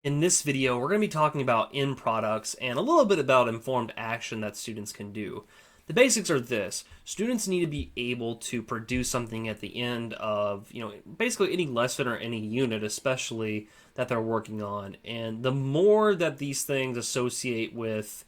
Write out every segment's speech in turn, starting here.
In this video, we're going to be talking about end products and a little bit about informed action that students can do. The basics are this. Students need to be able to produce something at the end of, basically any lesson or any unit, especially that they're working on. And the more that these things associate with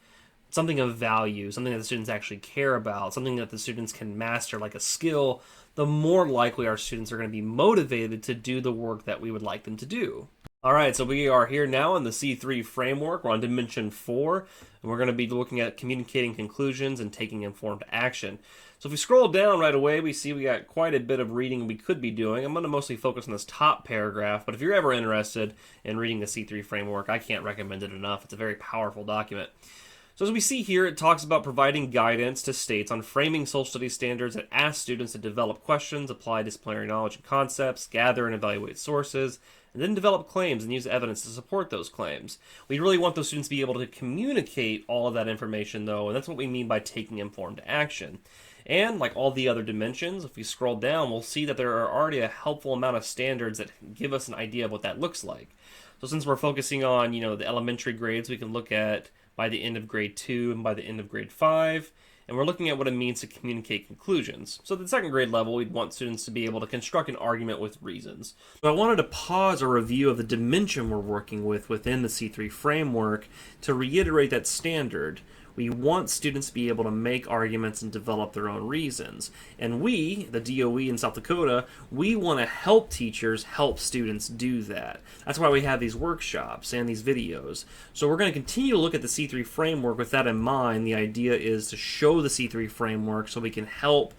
something of value, something that the students actually care about, something that the students can master like a skill, the more likely our students are going to be motivated to do the work that we would like them to do. All right, so we are here now in the C3 framework. We're on dimension 4, and we're going to be looking at communicating conclusions and taking informed action. So if we scroll down right away, we see we got quite a bit of reading we could be doing. I'm going to mostly focus on this top paragraph, but if you're ever interested in reading the C3 framework, I can't recommend it enough. It's a very powerful document. So as we see here, it talks about providing guidance to states on framing social studies standards that ask students to develop questions, apply disciplinary knowledge and concepts, gather and evaluate sources, and then develop claims and use evidence to support those claims. We really want those students to be able to communicate all of that information, though, and that's what we mean by taking informed action. And like all the other dimensions, if we scroll down, we'll see that there are already a helpful amount of standards that give us an idea of what that looks like. So since we're focusing on, the elementary grades, we can look at by the end of grade 2 and by the end of grade 5, and we're looking at what it means to communicate conclusions. So at the second grade level, we'd want students to be able to construct an argument with reasons. So I wanted to pause a review of the dimension we're working with within the C3 framework to reiterate that standard. We want students to be able to make arguments and develop their own reasons. And we, the DOE in South Dakota, we want to help teachers help students do that. That's why we have these workshops and these videos. So we're going to continue to look at the C3 framework with that in mind. The idea is to show the C3 framework so we can help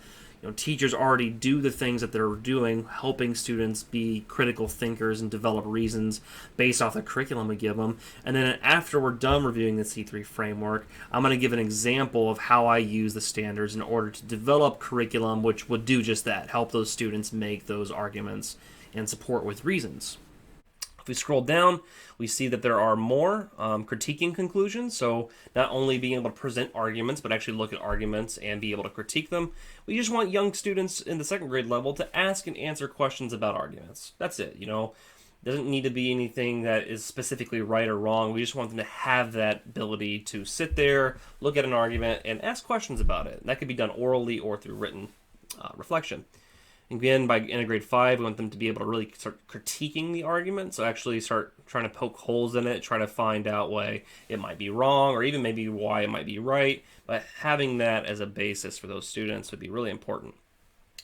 teachers already do the things that they're doing, helping students be critical thinkers and develop reasons based off the curriculum we give them. And then after we're done reviewing the C3 framework, I'm going to give an example of how I use the standards in order to develop curriculum which would do just that, help those students make those arguments and support with reasons. If we scroll down, we see that there are more critiquing conclusions. So not only being able to present arguments, but actually look at arguments and be able to critique them. We just want young students in the second grade level to ask and answer questions about arguments. That's it, Doesn't need to be anything that is specifically right or wrong. We just want them to have that ability to sit there, look at an argument, and ask questions about it. And that could be done orally or through written reflection. Again, by end of grade 5, we want them to be able to really start critiquing the argument. So actually start trying to poke holes in it, try to find out why it might be wrong, or even maybe why it might be right. But having that as a basis for those students would be really important.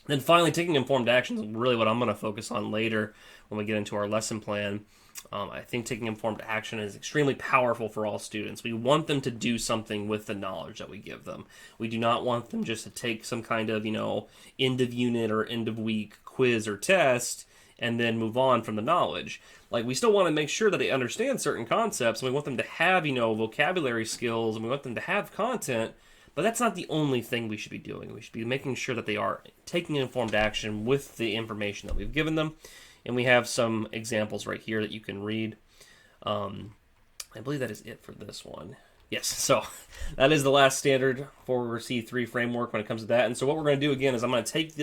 Then finally, taking informed action is really what I'm going to focus on later when we get into our lesson plan. I think taking informed action is extremely powerful for all students. We want them to do something with the knowledge that we give them. We do not want them just to take some kind of, end of unit or end of week quiz or test and then move on from the knowledge. Like, we still want to make sure that they understand certain concepts, and we want them to have, vocabulary skills, and we want them to have content, but that's not the only thing we should be doing. We should be making sure that they are taking informed action with the information that we've given them. And we have some examples right here that you can read. I believe that is it for this one. Yes, so that is the last standard for C3 framework when it comes to that. And so what we're going to do again is I'm going to take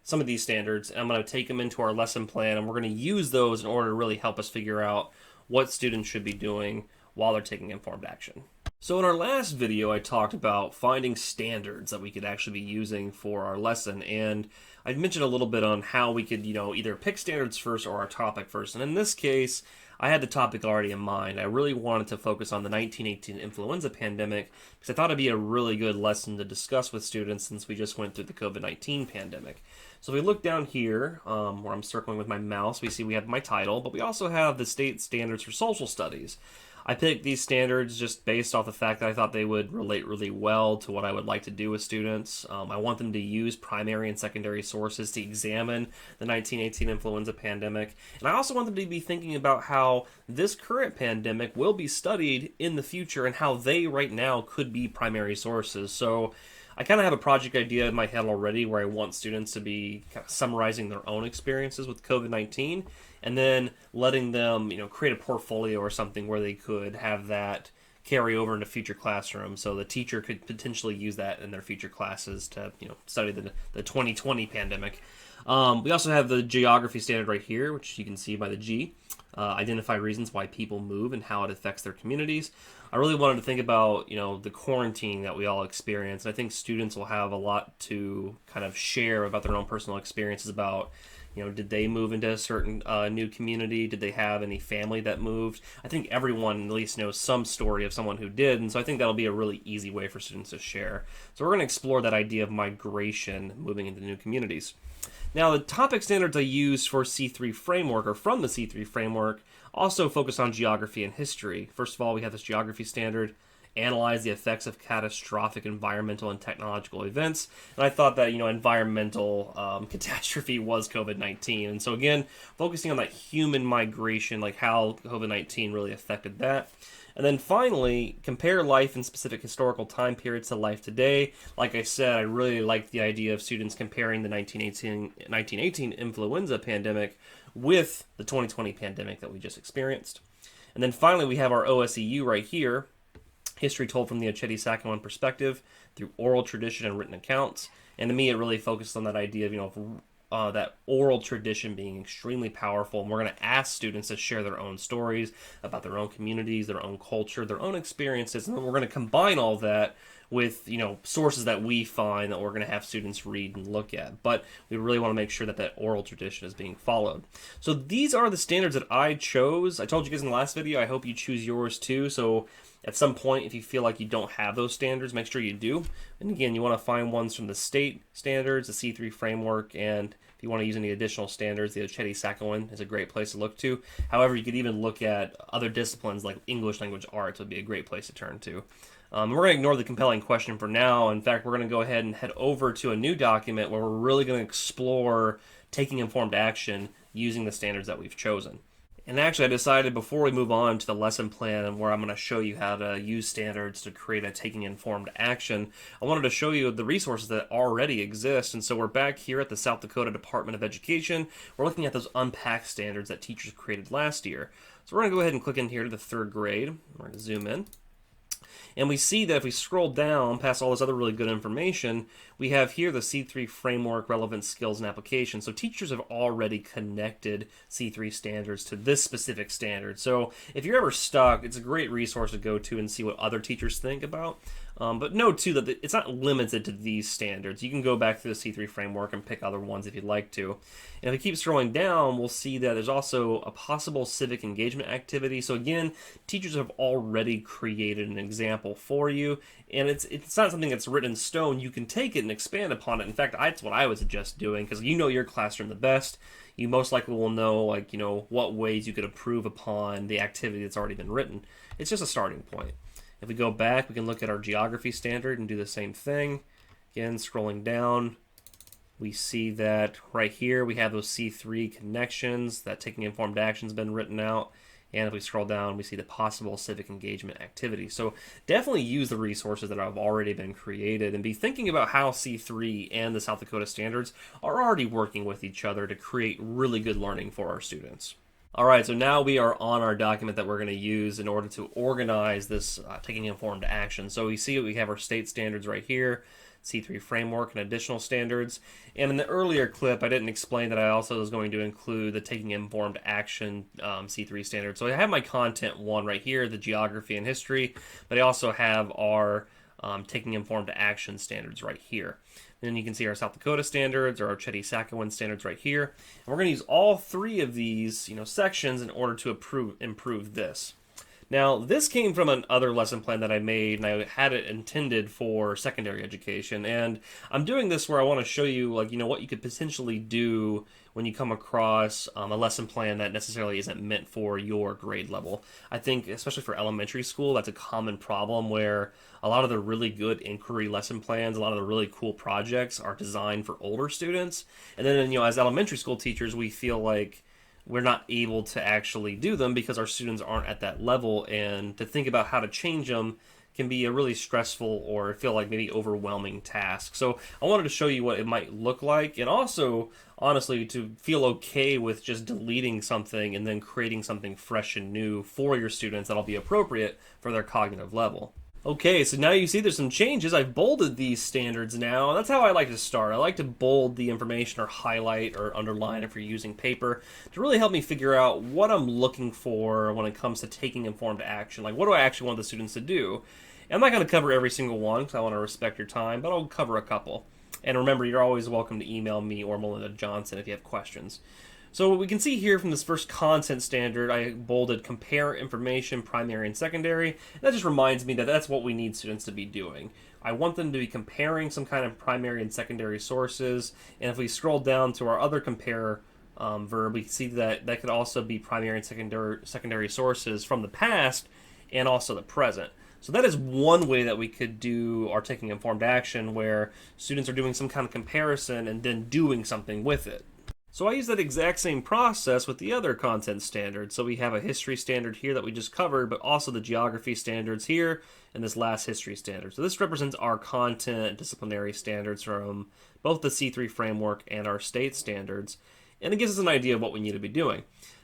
some of these standards, and I'm going to take them into our lesson plan, and we're going to use those in order to really help us figure out what students should be doing while they're taking informed action. So in our last video, I talked about finding standards that we could actually be using for our lesson, and I mentioned a little bit on how we could, either pick standards first or our topic first. And in this case, I had the topic already in mind. I really wanted to focus on the 1918 influenza pandemic because I thought it'd be a really good lesson to discuss with students since we just went through the COVID-19 pandemic. So if we look down here, where I'm circling with my mouse, we see we have my title, but we also have the state standards for social studies. I picked these standards just based off the fact that I thought they would relate really well to what I would like to do with students. I want them to use primary and secondary sources to examine the 1918 influenza pandemic. And I also want them to be thinking about how this current pandemic will be studied in the future and how they right now could be primary sources. So I kind of have a project idea in my head already where I want students to be kind of summarizing their own experiences with COVID-19 and then letting them, create a portfolio or something where they could have that carry over into future classrooms. So the teacher could potentially use that in their future classes to, study the 2020 pandemic. We also have the geography standard right here, which you can see by the G. Identify reasons why people move and how it affects their communities. I really wanted to think about, the quarantine that we all experience. And I think students will have a lot to kind of share about their own personal experiences about, did they move into a certain new community? Did they have any family that moved? I think everyone at least knows some story of someone who did, and so I think that'll be a really easy way for students to share. So we're going to explore that idea of migration, moving into new communities. Now, the topic standards I used for C3 framework, or from the C3 framework, also focus on geography and history. First of all, we have this geography standard, analyze the effects of catastrophic environmental and technological events. And I thought that, environmental catastrophe was COVID-19. And so again, focusing on that human migration, like how COVID-19 really affected that. And then finally, compare life in specific historical time periods to life today. Like I said, I really liked the idea of students comparing the 1918 influenza pandemic with the 2020 pandemic that we just experienced. And then finally, we have our OSEU right here, history told from the Ocheti-Saskatchewan perspective through oral tradition and written accounts. And to me, it really focused on that idea of, that oral tradition being extremely powerful. And we're going to ask students to share their own stories about their own communities, their own culture, their own experiences. And then we're going to combine all that with, sources that we find that we're going to have students read and look at. But we really want to make sure that that oral tradition is being followed. So these are the standards that I chose. I told you guys in the last video, I hope you choose yours too. So at some point, if you feel like you don't have those standards, make sure you do. And again, you want to find ones from the state standards, the C3 framework, and if you want to use any additional standards, the Ocheti-Saskatchewan is a great place to look to. However, you could even look at other disciplines like English language arts would be a great place to turn to. We're going to ignore the compelling question for now. In fact, we're going to go ahead and head over to a new document where we're really going to explore taking informed action using the standards that we've chosen. And actually, I decided before we move on to the lesson plan where I'm going to show you how to use standards to create a taking informed action, I wanted to show you the resources that already exist. And so we're back here at the South Dakota Department of Education. We're looking at those unpacked standards that teachers created last year. So we're going to go ahead and click in here to the third grade. We're going to zoom in. And we see that if we scroll down past all this other really good information, we have here the C3 framework, relevant skills and applications. So teachers have already connected C3 standards to this specific standard. So if you're ever stuck, it's a great resource to go to and see what other teachers think about. But note too that it's not limited to these standards. You can go back through the C3 framework and pick other ones if you'd like to. And if we keep scrolling down, we'll see that there's also a possible civic engagement activity. So again, teachers have already created an example for you, and it's not something that's written in stone. You can take it and expand upon it. In fact, that's what I would suggest doing, because you know your classroom the best. You most likely will know, what ways you could improve upon the activity that's already been written. It's just a starting point. If we go back, we can look at our geography standard and do the same thing. Again, scrolling down, we see that right here we have those C3 connections, that taking informed action has been written out. And if we scroll down, we see the possible civic engagement activity. So definitely use the resources that have already been created and be thinking about how C3 and the South Dakota standards are already working with each other to create really good learning for our students. All right, so now we are on our document that we're going to use in order to organize this taking informed action. So we see we have our state standards right here, C3 framework and additional standards. And in the earlier clip, I didn't explain that I also was going to include the taking informed action C3 standards. So I have my content one right here, the geography and history, but I also have our taking informed action standards right here. Then you can see our South Dakota standards, or our Ocheti-Saskatchewan standards right here. And we're going to use all three of these, sections in order to improve this. Now, this came from another lesson plan that I made, and I had it intended for secondary education. And I'm doing this where I want to show you, what you could potentially do when you come across a lesson plan that necessarily isn't meant for your grade level. I think, especially for elementary school, that's a common problem where a lot of the really good inquiry lesson plans, a lot of the really cool projects are designed for older students. And then, as elementary school teachers, we feel like we're not able to actually do them because our students aren't at that level, and to think about how to change them can be a really stressful or feel like maybe overwhelming task. So I wanted to show you what it might look like, and also, honestly, to feel okay with just deleting something and then creating something fresh and new for your students that'll be appropriate for their cognitive level. Okay, so now you see there's some changes. I've bolded these standards now. That's how I like to start. I like to bold the information or highlight or underline if you're using paper to really help me figure out what I'm looking for when it comes to taking informed action. Like, what do I actually want the students to do? And I'm not going to cover every single one because I want to respect your time, but I'll cover a couple. And remember, you're always welcome to email me or Melinda Johnson if you have questions. So what we can see here from this first content standard, I bolded compare information, primary and secondary. And that just reminds me that that's what we need students to be doing. I want them to be comparing some kind of primary and secondary sources. And if we scroll down to our other compare verb, we see that that could also be primary and secondary sources from the past and also the present. So that is one way that we could do our taking informed action, where students are doing some kind of comparison and then doing something with it. So I use that exact same process with the other content standards. So we have a history standard here that we just covered, but also the geography standards here and this last history standard. So this represents our content disciplinary standards from both the C3 framework and our state standards. And it gives us an idea of what we need to be doing.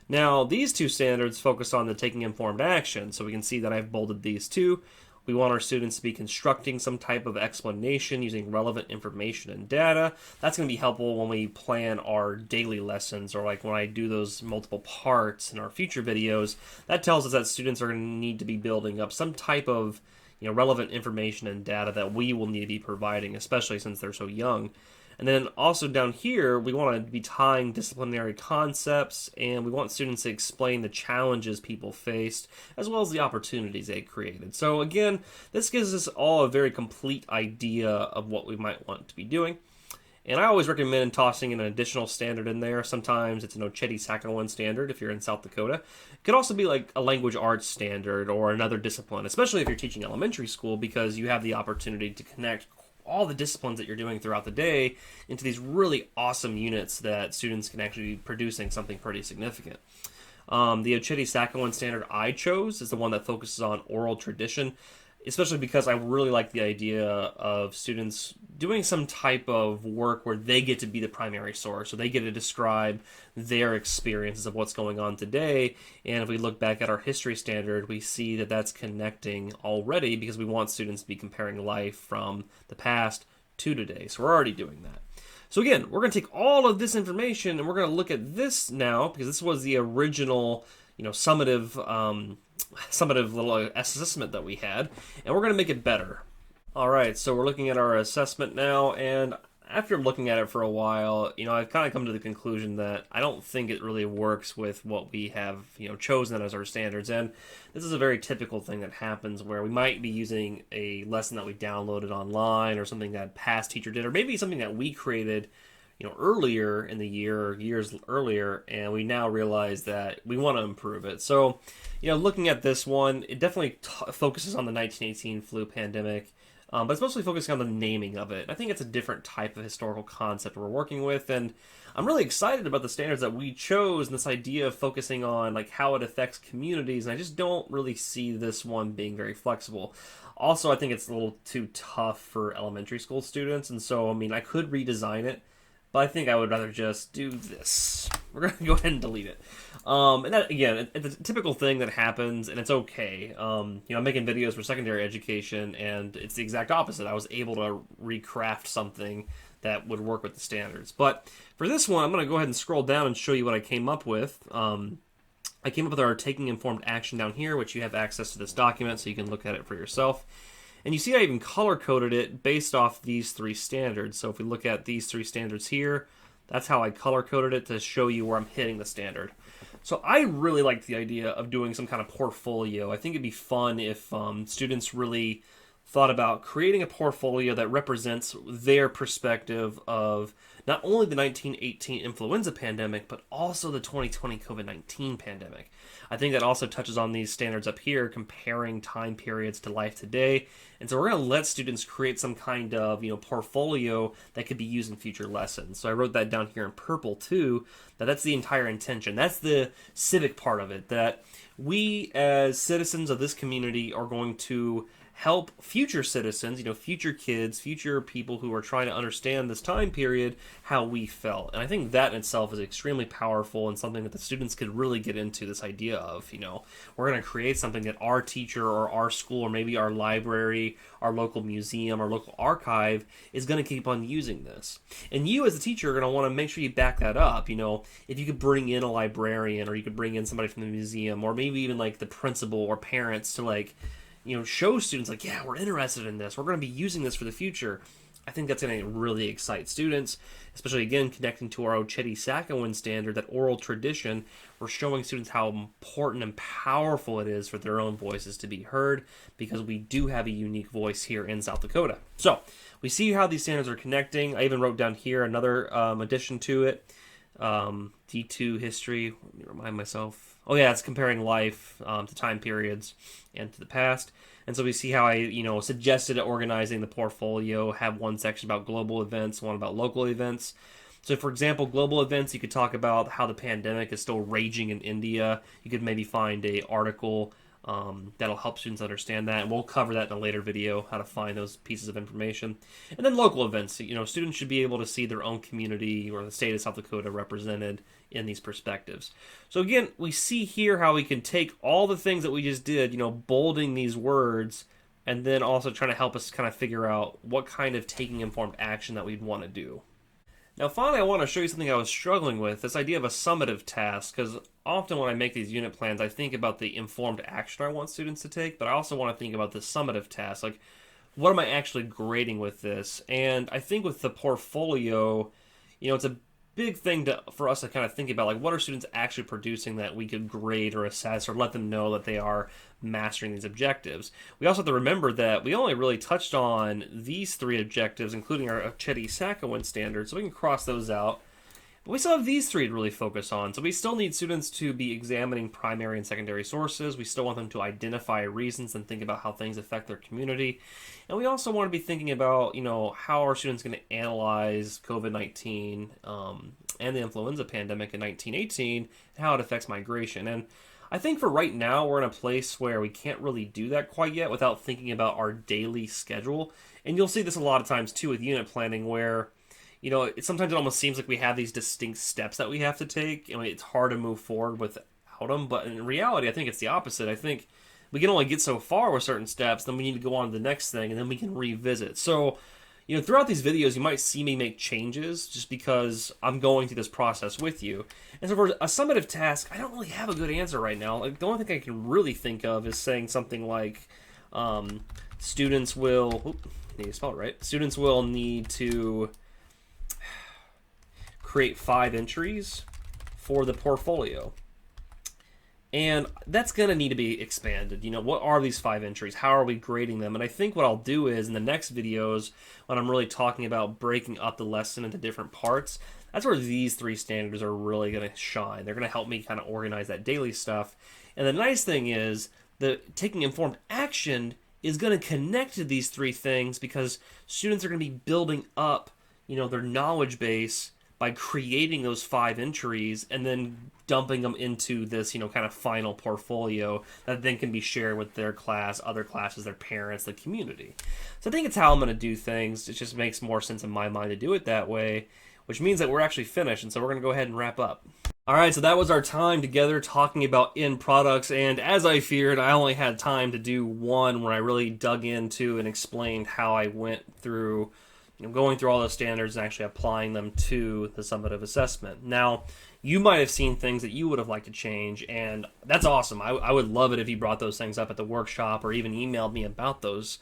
Now, these two standards focus on the taking informed action. So we can see that I've bolded these two. We want our students to be constructing some type of explanation using relevant information and data. That's going to be helpful when we plan our daily lessons, or like when I do those multiple parts in our future videos. That tells us that students are going to need to be building up some type of relevant information and data that we will need to be providing, especially since they're so young. And then also down here, we want to be tying disciplinary concepts, and we want students to explain the challenges people faced, as well as the opportunities they created. So again, this gives us all a very complete idea of what we might want to be doing. And I always recommend tossing in an additional standard in there. Sometimes it's an Ochedi-Sakowin standard if you're in South Dakota. It could also be like a language arts standard or another discipline, especially if you're teaching elementary school, because you have the opportunity to connect all the disciplines that you're doing throughout the day into these really awesome units that students can actually be producing something pretty significant. The Ochedi-Sakowin standard I chose is the one that focuses on oral tradition, especially because I really like the idea of students doing some type of work where they get to be the primary source, so they get to describe their experiences of what's going on today. And if we look back at our history standard, we see that that's connecting already, because we want students to be comparing life from the past to today. So we're already doing that. So again, we're going to take all of this information and we're going to look at this now, because this was the original, summative little assessment that we had, and we're going to make it better. All right, so we're looking at our assessment now, and after looking at it for a while, I've kind of come to the conclusion that I don't think it really works with what we have, chosen as our standards. And this is a very typical thing that happens, where we might be using a lesson that we downloaded online, or something that a past teacher did, or maybe something that we created earlier in the year or years earlier, and we now realize that we want to improve it. So, looking at this one, it definitely focuses on the 1918 flu pandemic, but it's mostly focusing on the naming of it. I think it's a different type of historical concept we're working with, and I'm really excited about the standards that we chose, and this idea of focusing on like how it affects communities, and I just don't really see this one being very flexible. Also, I think it's a little too tough for elementary school students, and so, I could redesign it, but I think I would rather just do this. We're going to go ahead and delete it. And that, again, it's a typical thing that happens, and it's okay. I'm making videos for secondary education, and it's the exact opposite. I was able to recraft something that would work with the standards. But for this one, I'm going to go ahead and scroll down and show you what I came up with. I came up with our taking informed action down here, which you have access to this document, so you can look at it for yourself. And you see I even color-coded it based off these three standards. So if we look at these three standards here, that's how I color-coded it to show you where I'm hitting the standard. So I really like the idea of doing some kind of portfolio. I think it'd be fun if students really thought about creating a portfolio that represents their perspective of not only the 1918 influenza pandemic, but also the 2020 COVID-19 pandemic. I think that also touches on these standards up here, comparing time periods to life today. And so we're going to let students create some kind of, portfolio that could be used in future lessons. So I wrote that down here in purple too, that's the entire intention. That's the civic part of it, that we as citizens of this community are going to help future citizens, future kids, future people who are trying to understand this time period, how we felt. And I think that in itself is extremely powerful and something that the students could really get into, this idea of, we're going to create something that our teacher or our school or maybe our library, our local museum, our local archive is going to keep on using this. And you as a teacher are going to want to make sure you back that up. If you could bring in a librarian, or you could bring in somebody from the museum, or maybe even like the principal or parents to show students yeah, we're interested in this, we're going to be using this for the future. I think that's going to really excite students, especially, again, connecting to our Oceti-Sakowin standard, that oral tradition. We're showing students how important and powerful it is for their own voices to be heard, because we do have a unique voice here in South Dakota. So we see how these standards are connecting. I even wrote down here another addition to it. D2 history, let me remind myself. Oh yeah, it's comparing life to time periods and to the past. And so we see how I, suggested organizing the portfolio, have one section about global events, one about local events. So for example, global events, you could talk about how the pandemic is still raging in India. You could maybe find an article that'll help students understand that. And we'll cover that in a later video, how to find those pieces of information. And then local events, students should be able to see their own community or the state of South Dakota represented in these perspectives. So again, we see here how we can take all the things that we just did, bolding these words, and then also trying to help us kind of figure out what kind of taking informed action that we'd want to do. Now finally, I want to show you something I was struggling with, this idea of a summative task, because often when I make these unit plans, I think about the informed action I want students to take, but I also want to think about the summative task, like what am I actually grading with this? And I think with the portfolio, it's a big thing for us to kind of think about, what are students actually producing that we could grade or assess or let them know that they are mastering these objectives. We also have to remember that we only really touched on these three objectives, including our Oceti-Sakowin standards, so we can cross those out. But we still have these three to really focus on. So we still need students to be examining primary and secondary sources. We still want them to identify reasons and think about how things affect their community. And we also want to be thinking about, how are students going to analyze COVID-19 and the influenza pandemic in 1918 and how it affects migration. And I think for right now, we're in a place where we can't really do that quite yet without thinking about our daily schedule. And you'll see this a lot of times too with unit planning, where sometimes it almost seems like we have these distinct steps that we have to take. It's hard to move forward without them, but in reality, I think it's the opposite. I think we can only get so far with certain steps, then we need to go on to the next thing, and then we can revisit. So, throughout these videos, you might see me make changes just because I'm going through this process with you. And so for a summative task, I don't really have a good answer right now. The only thing I can really think of is saying something like, students will, need to spell it right, students will need to create 5 entries for the portfolio. And that's going to need to be expanded. What are these 5 entries? How are we grading them? And I think what I'll do is in the next videos, when I'm really talking about breaking up the lesson into different parts, that's where these 3 standards are really going to shine. They're going to help me kind of organize that daily stuff. And the nice thing is that taking informed action is going to connect to these 3 things, because students are going to be building up, their knowledge base by creating those 5 entries and then dumping them into this, kind of final portfolio that then can be shared with their class, other classes, their parents, the community. So I think it's how I'm going to do things. It just makes more sense in my mind to do it that way, which means that we're actually finished, and so we're going to go ahead and wrap up. Alright, so that was our time together talking about end products, and as I feared, I only had time to do one where I really dug into and explained how I went through going through all those standards and actually applying them to the summative assessment. Now, you might have seen things that you would have liked to change, and that's awesome. I would love it if you brought those things up at the workshop or even emailed me about those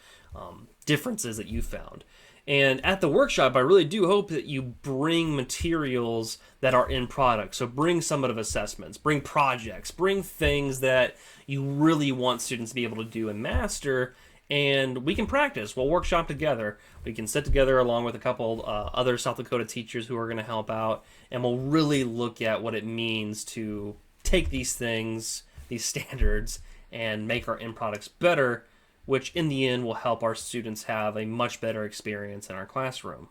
differences that you found. And at the workshop, I really do hope that you bring materials that are in product. So bring summative assessments, bring projects, bring things that you really want students to be able to do and master, and we can practice. We'll workshop together. We can sit together along with a couple other South Dakota teachers who are going to help out, and we'll really look at what it means to take these things, these standards, and make our end products better, which in the end will help our students have a much better experience in our classroom.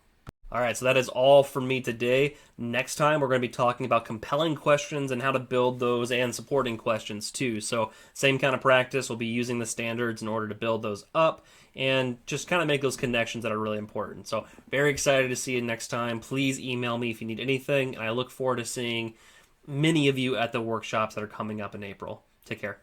All right, so that is all for me today. Next time, we're going to be talking about compelling questions and how to build those and supporting questions too. So, same kind of practice. We'll be using the standards in order to build those up and just kind of make those connections that are really important. So, very excited to see you next time. Please email me if you need anything, and I look forward to seeing many of you at the workshops that are coming up in April. Take care.